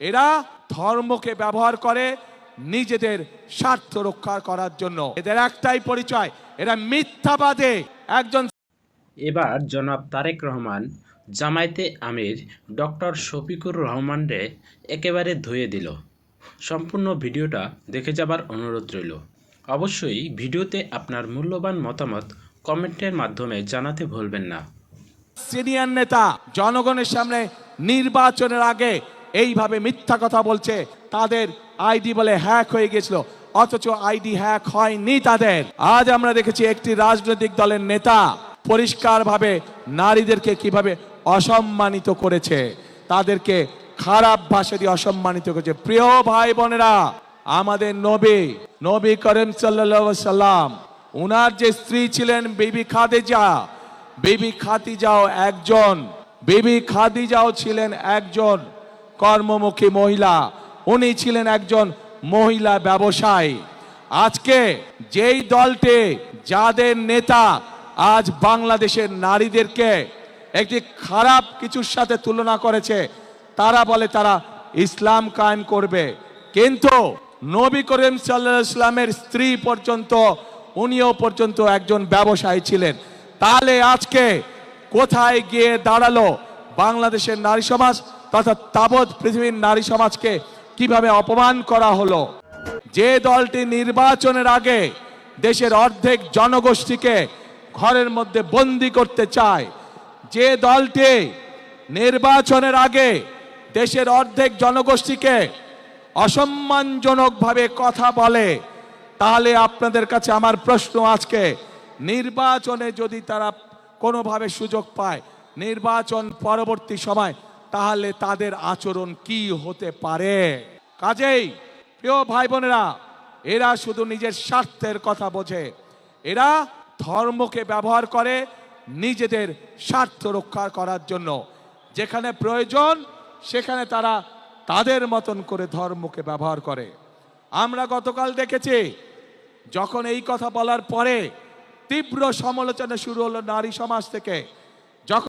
এরা ধর্মকে ব্যবহার করে নিজেদের স্বার্থ রক্ষা করার জন্য। এদের একটাই পরিচয়, এরা মিথ্যাবাদী। একজন এবার জনাব তারেক রহমান জামায়াতে আমির ডক্টর শফিকুর রহমানরে একেবারে ধুয়ে দিল। সম্পূর্ণ ভিডিওটা দেখে যাবার অনুরোধ রইল। অবশ্যই ভিডিওতে আপনার মূল্যবান মতামত কমেন্টের মাধ্যমে জানাতে ভুলবেন না। সিনিয়র নেতা জনগণের সামনে নির্বাচনের আগে এইভাবে মিথ্যা কথা বলছে, তাদের আইডি বলে হ্যাক হয়ে গেছিল, অথচ আইডি হ্যাক হয়নি তাদের। আজ আমরা দেখেছি একটি রাজনৈতিক দলের নেতা পরিষ্কারভাবে নারীদেরকে কিভাবে অসম্মানিত করেছে, তাদেরকে খারাপ ভাষা দিয়ে অসম্মানিত করেছে। প্রিয় ভাই বোনেরা, আমাদের নবী করিম সাল্লাল্লাহু আলাইহি সাল্লাম, উনার যে স্ত্রী ছিলেন বিবি খাদিজা, বিবি খাদিজাও ছিলেন একজন কর্মমুখী মহিলা। উনি ছিলেন একজন মহিলা ব্যবসায়ী। আজকে যেই দলটি, যাদের নেতা আজ বাংলাদেশের নারীদেরকে একটি খারাপ কিছুর সাথে তুলনা করেছে, তারা বলে তারা ইসলাম কায়েম করবে, কিন্তু নবী করিম সাল্লাল্লাহু আলাইহি সাল্লামের স্ত্রী পর্যন্ত, উনিও পর্যন্ত একজন ব্যবসায়ী ছিলেন। তাহলে আজকে কোথায় গিয়ে দাঁড়ালো বাংলাদেশের নারী সমাজ তথা তাবৎ পৃথিবীর নারী সমাজকে কিভাবে অপমান করা হলো? যে দলটি নির্বাচনের আগে দেশের অর্ধেক জনগোষ্ঠীকে ঘরের মধ্যে বন্দি করতে চায়, যে দলটি নির্বাচনের আগে দেশের অর্ধেক জনগোষ্ঠীকে অসম্মানজনকভাবে কথা বলে, তাহলে আপনাদের কাছে আমার প্রশ্ন, আজকে নির্বাচনে যদি তারা কোনোভাবে সুযোগ পায় নির্বাচন পরবর্তী সময়, তাহলে তাদের আচরণ কি হতে পারে? কাজেই প্রিয় ভাই বোনেরা, এরা শুধু নিজের স্বার্থের কথা বোঝে, এরা ধর্মকে ব্যবহার করে নিজেদের স্বার্থ রক্ষা করার জন্য। যেখানে প্রয়োজন সেখানে তারা তাদের মতন করে ধর্মকে ব্যবহার করে। আমরা গতকাল দেখেছি, যখন এই কথা বলার পরে তীব্র সমালোচনা শুরু হলো নারী সমাজ থেকে,